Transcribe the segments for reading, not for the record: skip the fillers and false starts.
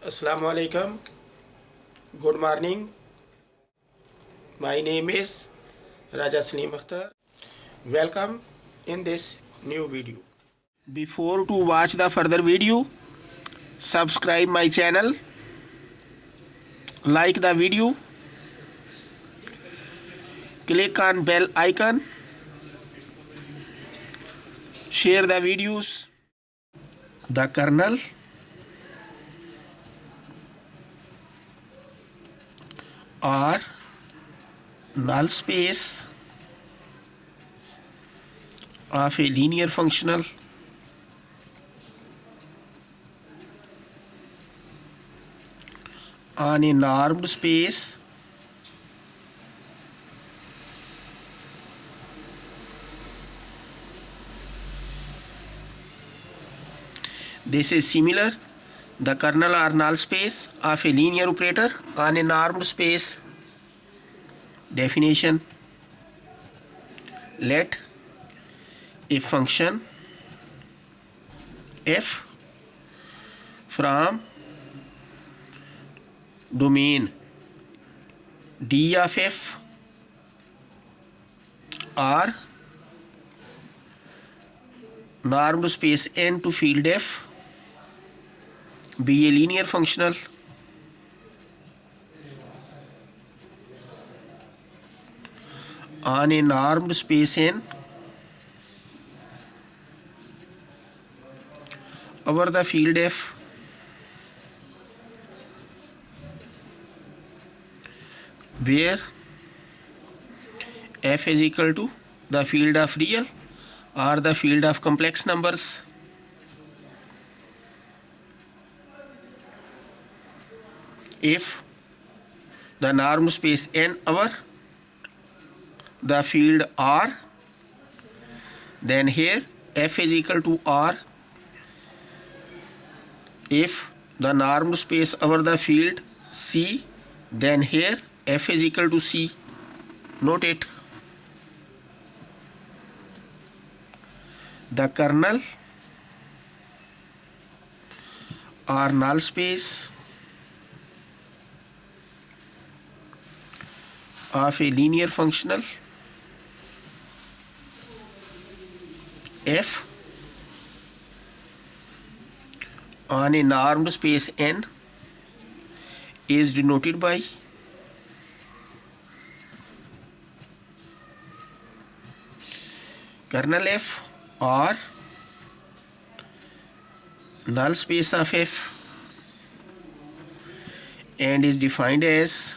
Assalamu alaikum. Good morning. My name is Raja Salim Akhtar. Welcome in this new video. Before to watch the further video, subscribe my channel, like the video, click on bell icon, share the videos. The kernel or null space of a linear functional on a normed space this is similar the kernel or null space of a linear operator on a normed space. Definition: let a function f from domain D of f or normed space N to field f be a linear functional on a normed space N over the field f where f is equal to the field of real or the field of complex numbers. If the norm space N over the field R, then here f is equal to R. If the norm space over the field C, then here f is equal to C. Note it. The kernel or null space of a linear functional f on a normed space N is denoted by kernel f or null space of f and is defined as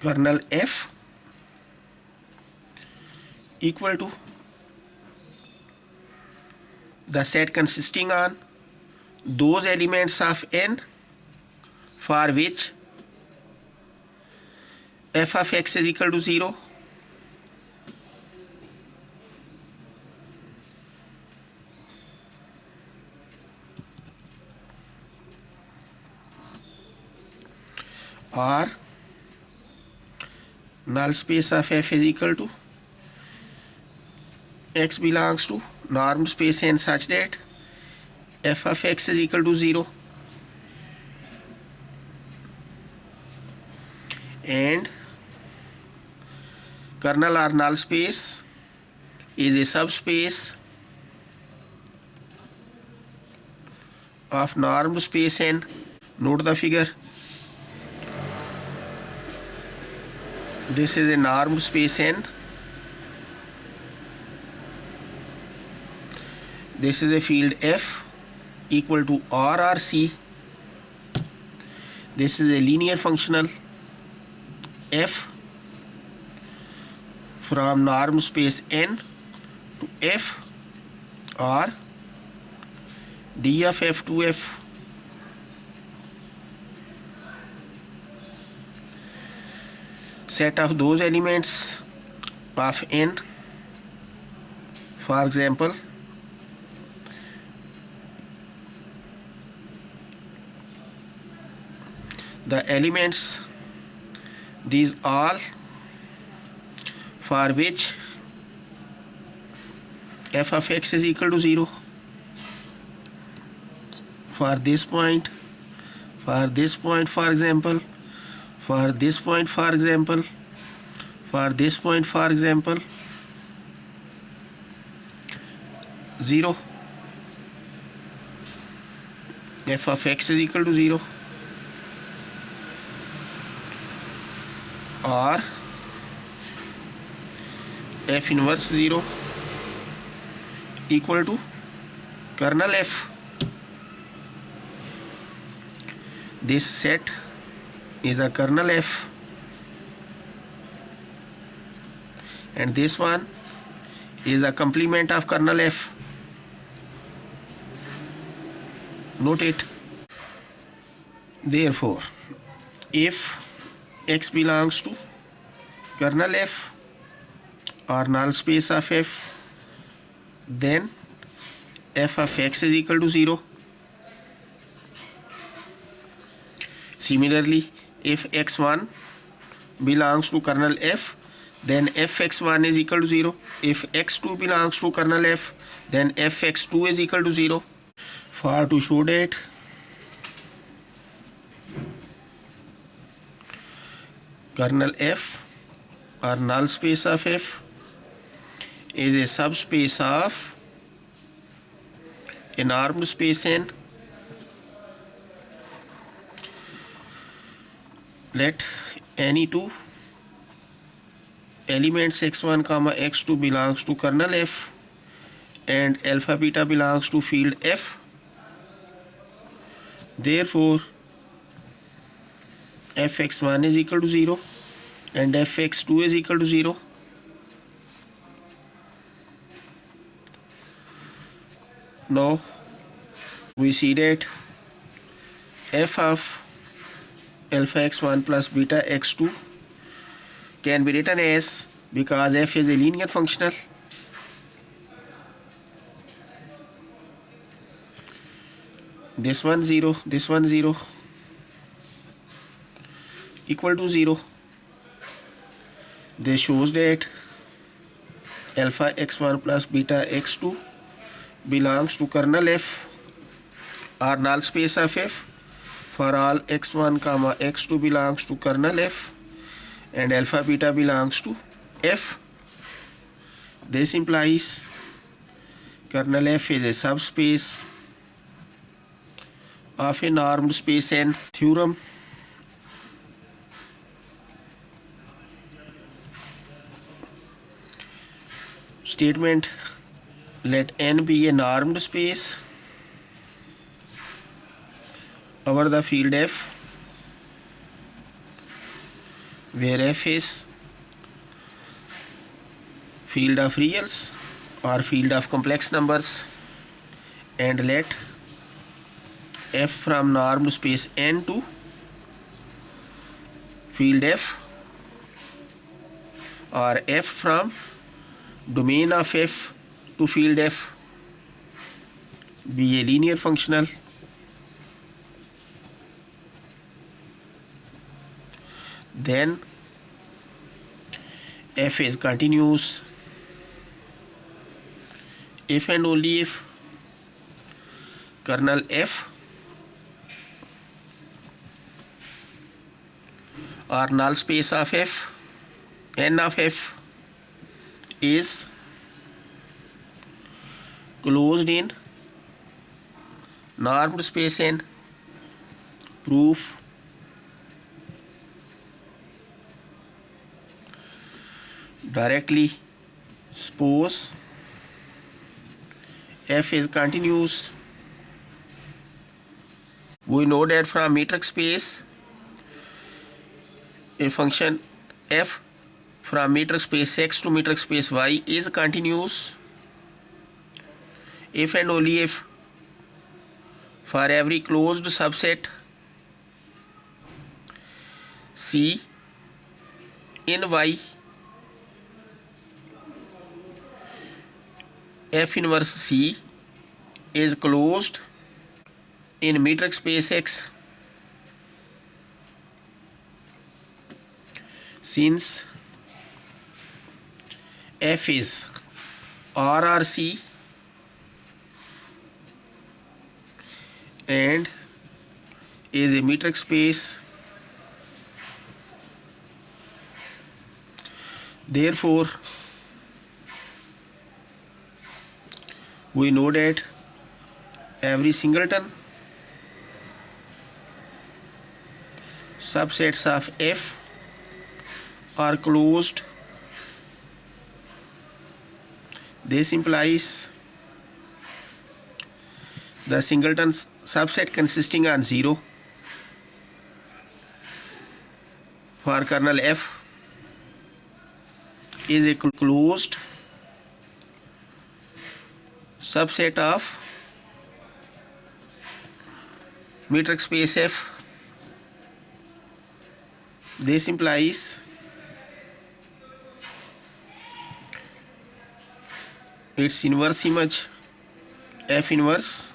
kernel f equal to the set consisting on those elements of N for which f of x is equal to 0 or null space of f is equal to x belongs to normed space N such that f of x is equal to 0 and kernel or null space is a subspace of normed space N. Note the figure. This is a normed space N. This is a field f equal to R or C. This is a linear functional f from norm space N to f or D of f to f. Set of those elements of N, for example the elements these all for which f of x is equal to 0 for this point, for this point for example, for this point for example, for this point for example, 0. f of x is equal to 0, or f inverse 0 equal to kernel f. This set is a kernel f, and this one is a complement of kernel f. Note it. Therefore, if x belongs to kernel f or null space of f, then f of x is equal to 0. Similarly, if x1 belongs to kernel f, then fx1 is equal to 0. If x2 belongs to kernel f, then fx2 is equal to 0. For to show that kernel f or null space of f is a subspace of a normed space N, let any two elements x1 comma x2 belongs to kernel f and alpha beta belongs to field f. Therefore, fx1 is equal to 0 and fx2 is equal to 0. Now we see that f of alpha x1 plus beta x2 can be written as, because f is a linear functional, this one 0, this one 0, equal to 0. This shows that alpha x1 plus beta x2 belongs to kernel f or null space of f for all x1 comma x2 belongs to kernel f and alpha beta belongs to f. This implies kernel f is a subspace of a normed space N. Theorem. Statement: let N be a normed space over the field f, where f is field of reals or field of complex numbers, and let f from normed space N to field f or f from domain of f to field f be a linear functional. Then f is continuous if and only if kernel f or null space of f, N of f, is closed in normed space N. Proof: directly suppose f is continuous. We know that from metric space a function f from metric space x to metric space y is continuous if and only if for every closed subset C in y, f inverse C is closed in metric space X. Since f is RRC and is a metric space. Therefore, we know that every singleton subsets of F are closed. This implies the singleton subset consisting on 0 for kernel F is a closed subset of metric space F. This implies its inverse image F inverse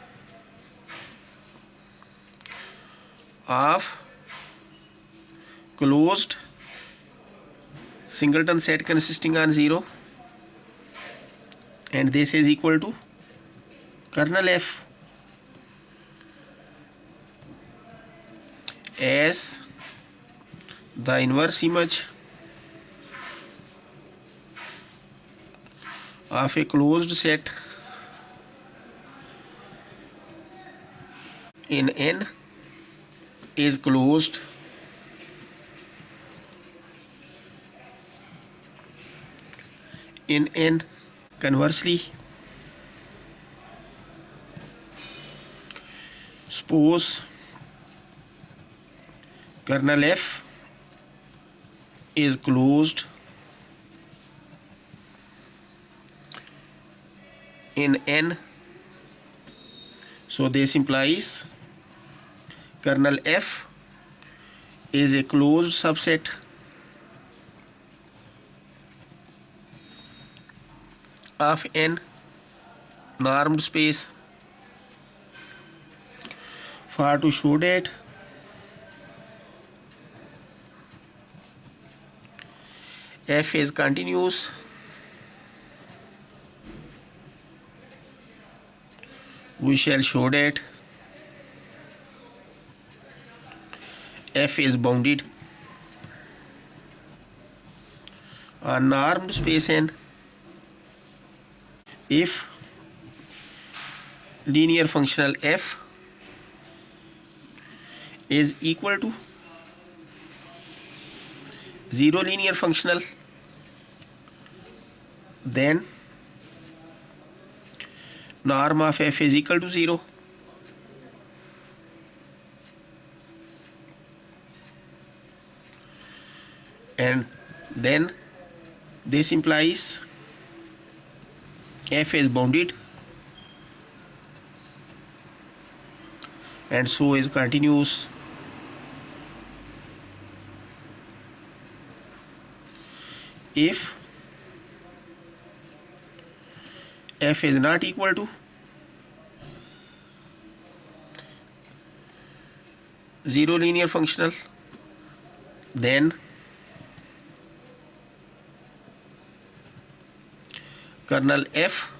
of closed singleton set consisting on 0, and this is equal to kernel F as the inverse image of a closed set in N is closed in N. Conversely, suppose kernel F is closed in N, so this implies kernel F is a closed subset of N normed space. For to show that F is continuous, we shall show that F is bounded on normed space N if linear functional F is equal to 0 linear functional, then norm of F is equal to 0. And then this implies F is bounded and so is continuous. If F is not equal to 0 linear functional, then kernel F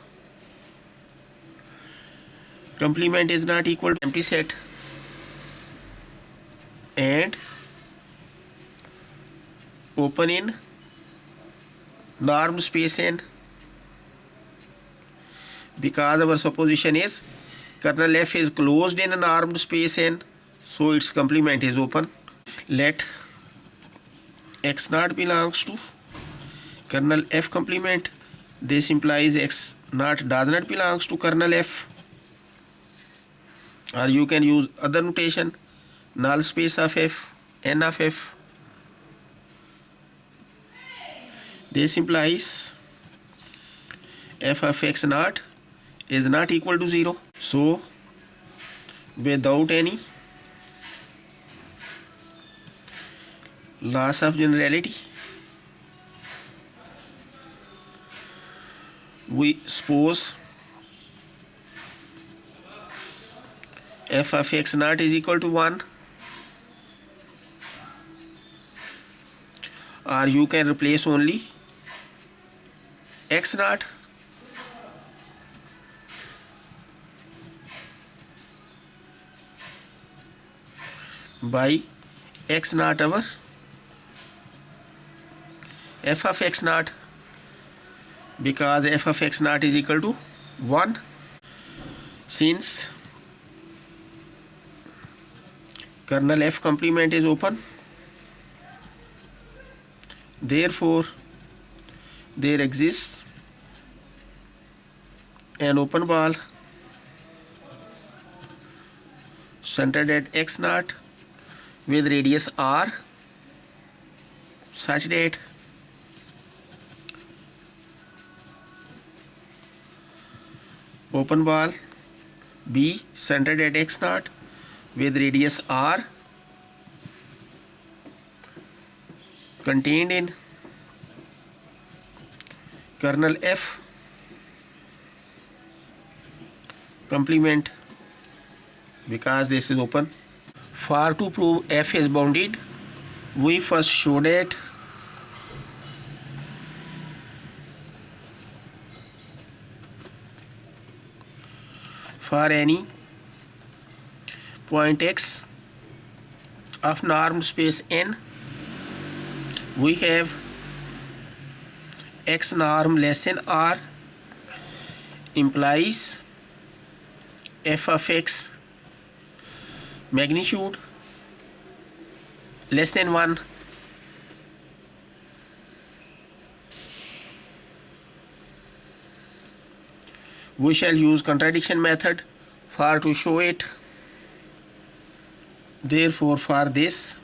complement is not equal to empty set and open in normed space N, because our supposition is kernel F is closed in a normed space N, so its complement is open. Let X naught belongs to kernel F complement. This implies X naught does not belongs to kernel F, or you can use other notation, null space of F, N of F. This implies F of X naught is not equal to 0. So without any loss of generality, we suppose F of X naught is equal to 1, or you can replace only X naught by x naught over f of x naught, because f of x naught is equal to 1. Since kernel f complement is open, therefore there exists an open ball centered at x naught with radius r such that open ball B centered at x naught with radius r contained in kernel F complement, because this is open. For to prove F is bounded, we first show that for any point x of normed space n, we have x norm less than r implies f of x magnitude less than 1. We shall use contradiction method for to show it. Therefore, for this,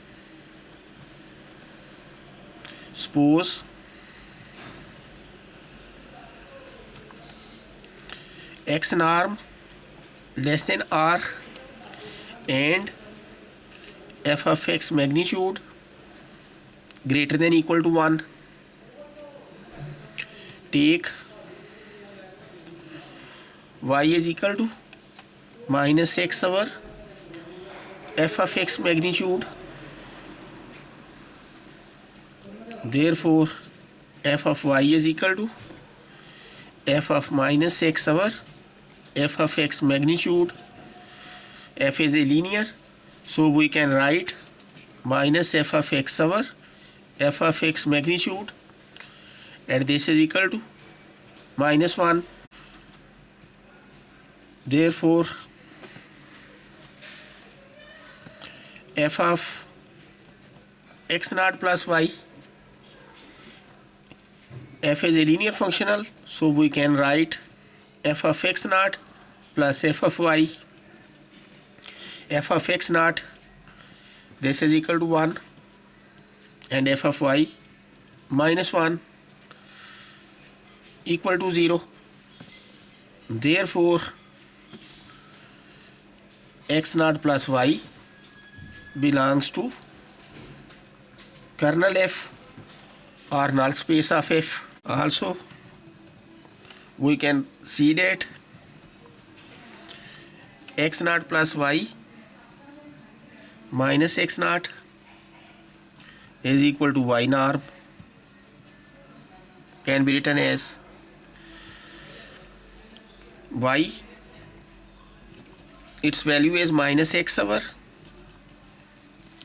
suppose x norm less than r and f of x magnitude greater than equal to 1. Take y is equal to minus x over f of x magnitude. Therefore, f of y is equal to f of minus x over f of x magnitude. F is a linear, so we can write minus f of x over f of x magnitude, and this is equal to minus 1. Therefore, f of x naught plus y, f is a linear functional, so we can write f of x naught plus f of y. F of x naught, this is equal to 1, and f of y minus 1 equal to 0. Therefore, x naught plus y belongs to kernel F or null space of F. Also, we can see that x naught plus y minus x naught is equal to y norm, can be written as y, its value is minus x over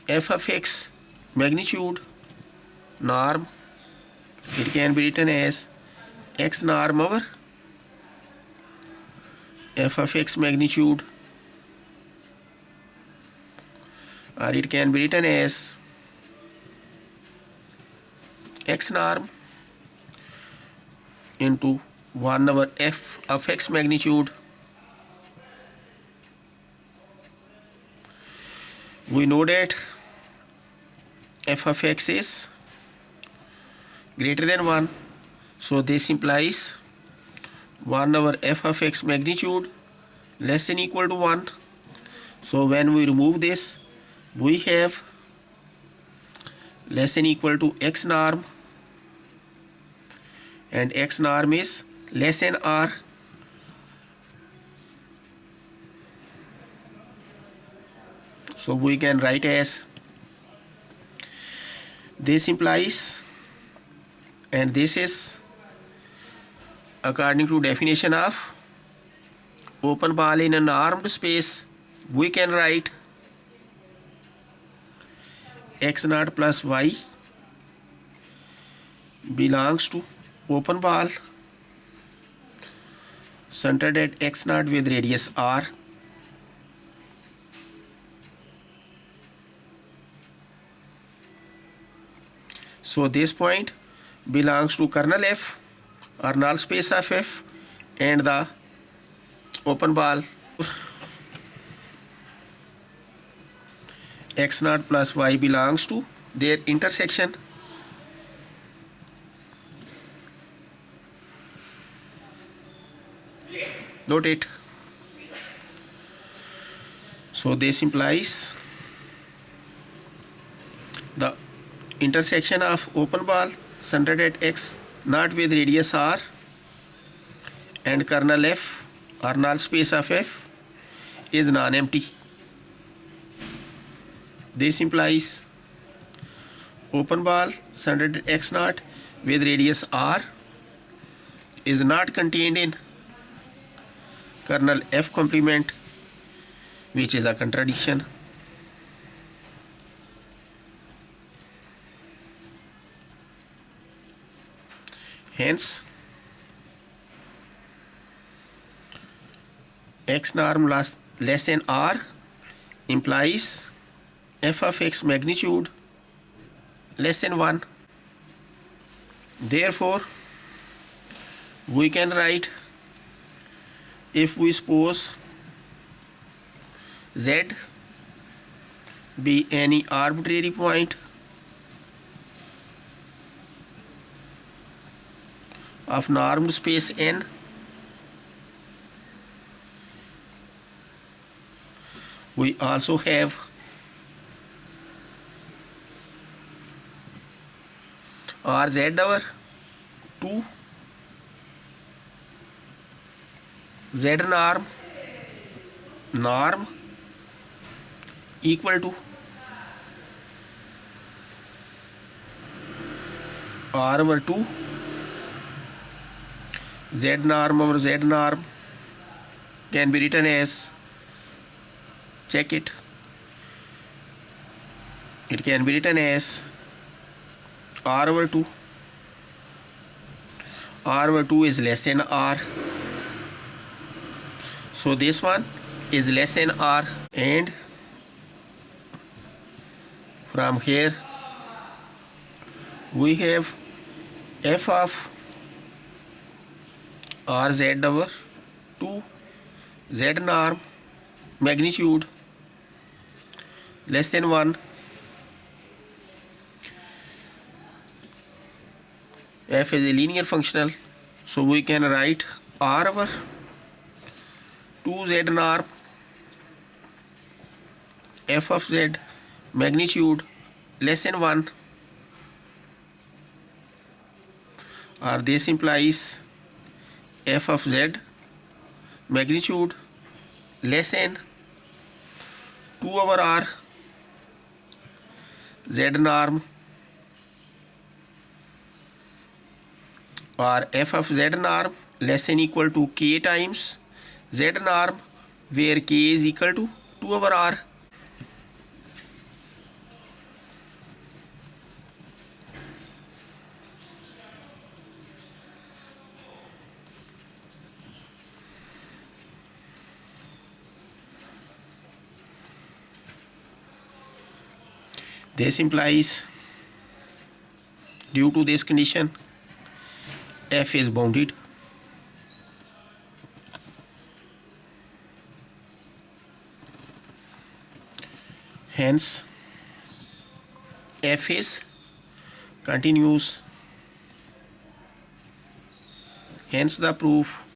f of x magnitude norm, it can be written as x norm over f of x magnitude, or it can be written as x norm into 1 over f of x magnitude. We know that f of x is greater than 1, so this implies 1 over f of x magnitude less than equal to 1. So when we remove this, we have less than equal to x norm, and x norm is less than r. So we can write as this implies, and this is according to definition of open ball in a normed space, we can write x naught plus y belongs to open ball centered at x naught with radius r. So this point belongs to kernel F or null space of F and the open ball x naught plus y belongs to their intersection. Note it. So this implies the intersection of open ball centered at x naught with radius r and kernel F or null space of F is non-empty. This implies open ball centered at x naught with radius r is not contained in kernel F complement, which is a contradiction. Hence, x norm less than r implies f of x magnitude less than 1. Therefore, we can write, if we suppose z be any arbitrary point of normed space n, we also have Rz over 2 z norm equal to r over 2 z norm over z norm can be written as, check it, it can be written as r over 2. R over 2 is less than r, so this one is less than r, and from here we have f of rz over 2 z norm magnitude less than 1. F is a linear functional, so we can write r over 2 z norm f of z magnitude less than 1, or this implies f of z magnitude less than 2 over r z norm, or f of z norm less than equal to k times z norm, where k is equal to 2 over r. This implies, due to this condition, f is bounded. Hence, f is continuous. Hence, the proof